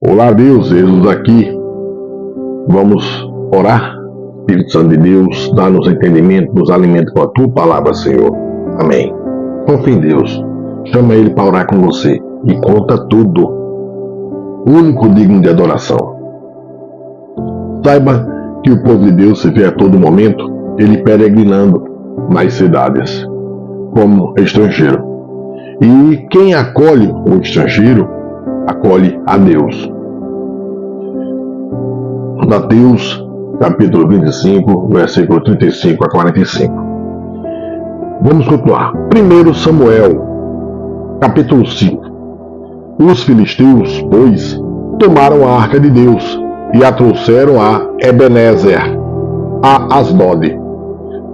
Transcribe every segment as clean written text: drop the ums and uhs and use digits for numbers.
Olá, Deus, eis-nos aqui. Vamos orar. Espírito Santo de Deus, dá-nos entendimento, nos alimenta com a tua palavra, Senhor. Amém. Confie em Deus. Chama Ele para orar com você e conta tudo. Único digno de adoração. Saiba que o povo de Deus se vê a todo momento ele peregrinando nas cidades, como estrangeiro. E quem acolhe o estrangeiro, acolhe a Deus. Mateus, capítulo 25, versículo 35 a 45. Vamos continuar. 1 Samuel, capítulo 5. Os filisteus, pois, tomaram a arca de Deus e a trouxeram a Ebenezer, a Asdod.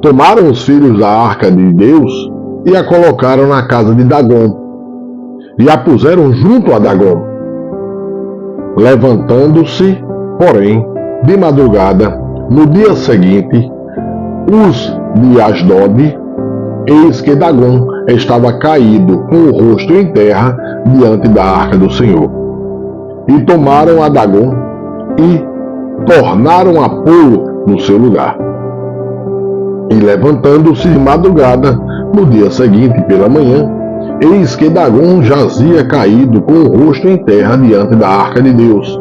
Tomaram os filhos da arca de Deus e a colocaram na casa de Dagom, e a puseram junto a Dagom. Levantando-se, porém, de madrugada, no dia seguinte, os de Asdod, eis que Dagom estava caído com o rosto em terra diante da arca do Senhor. E tomaram a Dagom e tornaram a pô-lo no seu lugar. E levantando-se de madrugada, no dia seguinte pela manhã, eis que Dagom jazia caído com o rosto em terra diante da arca de Deus.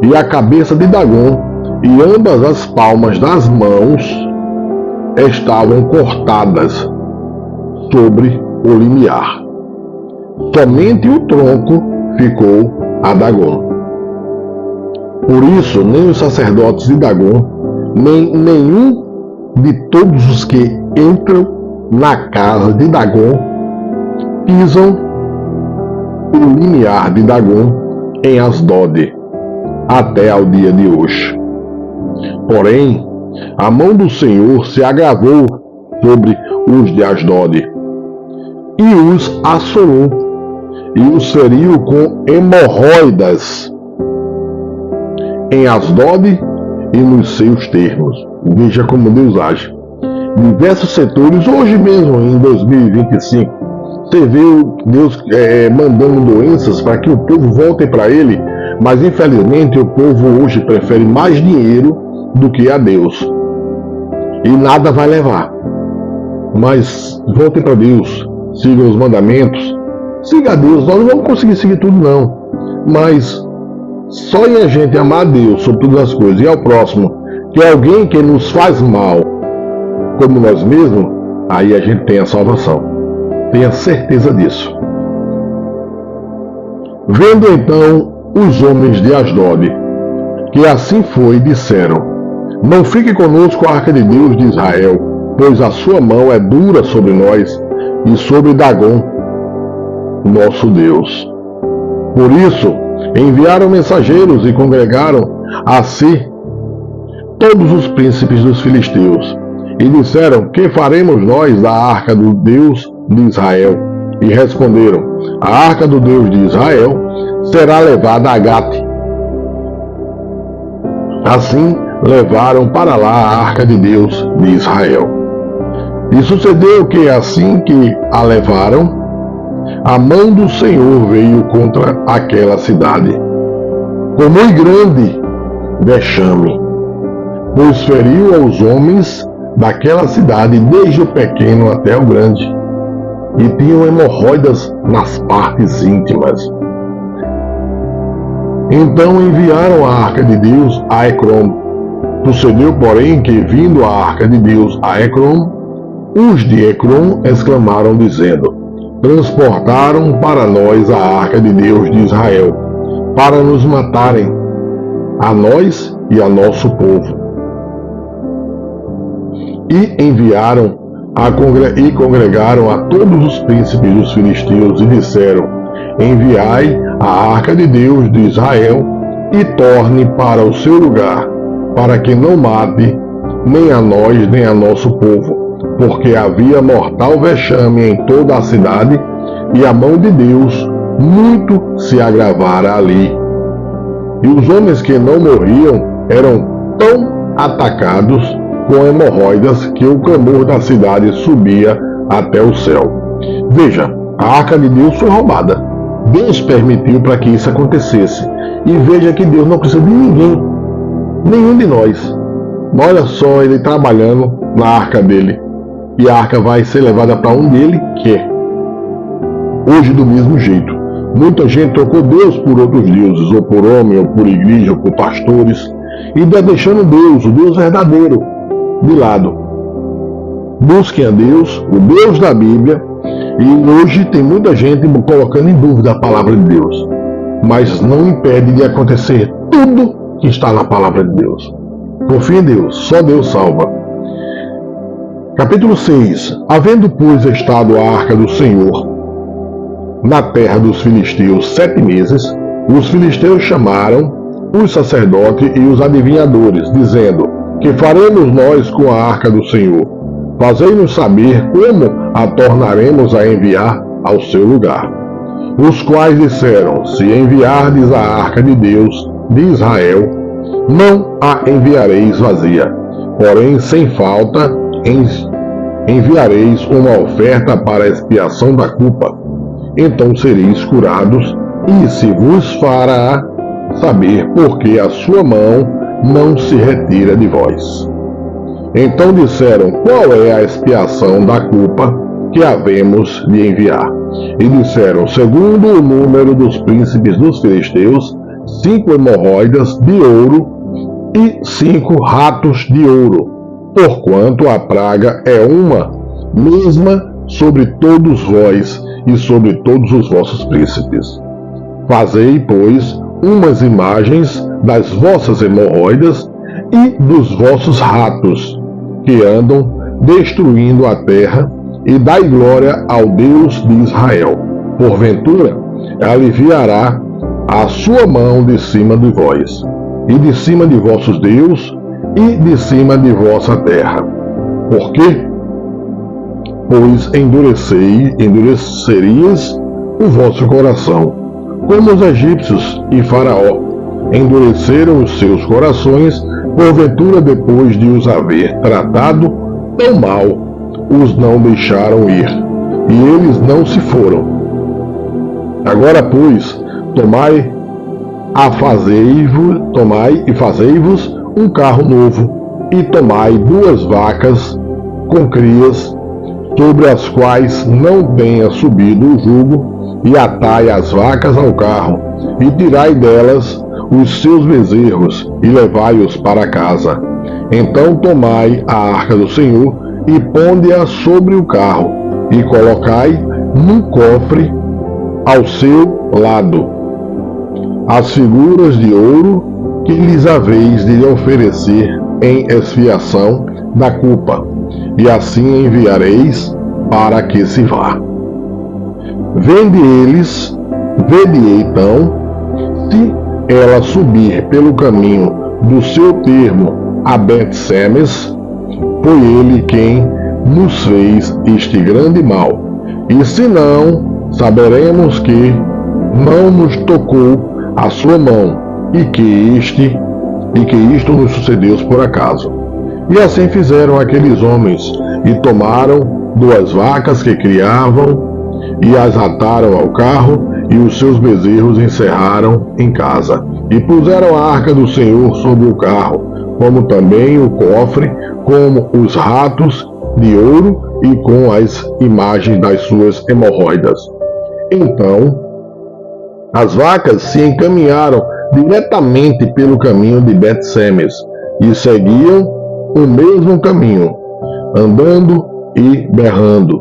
E a cabeça de Dagom e ambas as palmas das mãos estavam cortadas sobre o limiar. Somente o tronco ficou a Dagom. Por isso, nem os sacerdotes de Dagom, nem nenhum de todos os que entram na casa de Dagom pisam o limiar de Dagom em Asdod, até ao dia de hoje. Porém, a mão do Senhor se agravou sobre os de Asdod, e os assolou, e os feriu com hemorroidas em Asdod e nos seus termos. Veja como Deus age. Diversos setores, hoje mesmo em 2025, você vê Deus mandando doenças para que o povo volte para Ele, mas infelizmente o povo hoje prefere mais dinheiro do que a Deus. E nada vai levar. Mas voltem para Deus, sigam os mandamentos, siga a Deus. Nós não vamos conseguir seguir tudo não, mas só em a gente amar a Deus sobre todas as coisas e ao próximo, que é alguém que nos faz mal, como nós mesmos, aí a gente tem a salvação. Tenha certeza disso. Vendo então os homens de Asdod, que assim foi, disseram: não fique conosco a arca de Deus de Israel, pois a sua mão é dura sobre nós e sobre Dagom, nosso Deus. Por isso, enviaram mensageiros e congregaram a si todos os príncipes dos filisteus, e disseram: que faremos nós da arca do Deus de Israel? E responderam: a arca do Deus de Israel será levada a Gate. Assim, levaram para lá a arca de Deus de Israel. E sucedeu que, assim que a levaram, a mão do Senhor veio contra aquela cidade, com muito grande vexame, pois feriu aos homens daquela cidade, desde o pequeno até o grande, e tinham hemorroidas nas partes íntimas. Então enviaram a arca de Deus a Ecrom. Sucedeu, porém, que, vindo a arca de Deus a Ecrom, os de Ecrom exclamaram, dizendo: transportaram para nós a arca de Deus de Israel, para nos matarem, a nós e a nosso povo. E enviaram e congregaram a todos os príncipes dos filisteus e disseram: enviai a arca de Deus de Israel e torne para o seu lugar, para que não mate nem a nós nem a nosso povo, porque havia mortal vexame em toda a cidade, e a mão de Deus muito se agravara ali. E os homens que não morriam eram tão atacados com hemorroidas que o clamor da cidade subia até o céu. Veja, a arca de Deus foi roubada. Deus permitiu para que isso acontecesse. E veja que Deus não precisa de ninguém, nenhum de nós. Olha só ele trabalhando na arca dele. E a arca vai ser levada para onde ele quer. Hoje, do mesmo jeito, muita gente trocou Deus por outros deuses, ou por homem, ou por igreja, ou por pastores, e deixando Deus, o Deus verdadeiro, de lado. Busquem a Deus, o Deus da Bíblia, e hoje tem muita gente colocando em dúvida a palavra de Deus, mas não impede de acontecer tudo que está na palavra de Deus. Confie em Deus, só Deus salva. Capítulo 6. Havendo, pois, estado a arca do Senhor na terra dos filisteus 7 meses, os filisteus chamaram os sacerdotes e os adivinhadores, dizendo: que faremos nós com a arca do Senhor? Fazei-nos saber como a tornaremos a enviar ao seu lugar. Os quais disseram: se enviardes a arca de Deus de Israel, não a enviareis vazia, porém sem falta enviareis uma oferta para a expiação da culpa. Então sereis curados, e se vos fará saber porque a sua mão não se retira de vós. Então disseram: qual é a expiação da culpa que havemos de enviar? E disseram: segundo o número dos príncipes dos filisteus, 5 hemorroidas de ouro e 5 ratos de ouro, porquanto a praga é uma mesma sobre todos vós e sobre todos os vossos príncipes. Fazei, pois, umas imagens das vossas hemorroidas e dos vossos ratos, que andam destruindo a terra, e dai glória ao Deus de Israel. Porventura, aliviará a sua mão de cima de vós, e de cima de vossos deuses, e de cima de vossa terra. Por quê? Pois endureceríeis o vosso coração, como os egípcios e Faraó endureceram os seus corações, porventura depois de os haver tratado tão mal, os não deixaram ir, e eles não se foram. Agora, pois, tomai e fazei-vos um carro novo, e tomai 2 vacas com crias, sobre as quais não tenha subido o jugo, e atai as vacas ao carro, e tirai delas os seus bezerros, e levai-os para casa. Então tomai a arca do Senhor, e ponde-a sobre o carro, e colocai num cofre ao seu lado as figuras de ouro que lhes haveis de oferecer em expiação da culpa, e assim enviareis para que se vá. Vede então, se ela subir pelo caminho do seu termo a Bet-Semes, foi ele quem nos fez este grande mal, e se não, saberemos que não nos tocou a sua mão, e que isto nos sucedeu por acaso. E assim fizeram aqueles homens, e tomaram 2 vacas que criavam, e as ataram ao carro, e os seus bezerros encerraram em casa, e puseram a arca do Senhor sobre o carro, como também o cofre, como os ratos de ouro, e com as imagens das suas hemorroidas. Então as vacas se encaminharam diretamente pelo caminho de Bet-Semes, e seguiam o mesmo caminho, andando e berrando,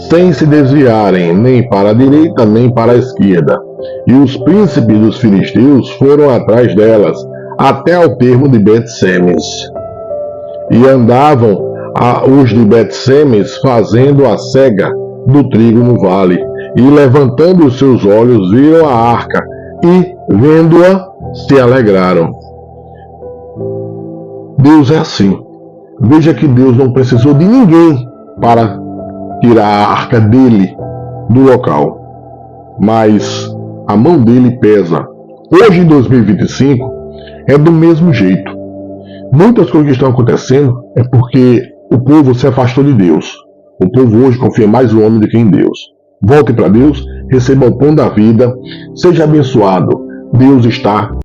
sem se desviarem nem para a direita nem para a esquerda. E os príncipes dos filisteus foram atrás delas, até ao termo de Bet-Semes. E andavam os de Bet-Semes fazendo a cega do trigo no vale, e levantando os seus olhos viram a arca, e vendo-a se alegraram. Deus é assim. Veja que Deus não precisou de ninguém para tirar a arca dele do local, mas a mão dele pesa. Hoje, em 2025, é do mesmo jeito. Muitas coisas que estão acontecendo é porque o povo se afastou de Deus. O povo hoje confia mais no homem do que em Deus. Volte para Deus, receba o pão da vida, seja abençoado. Deus está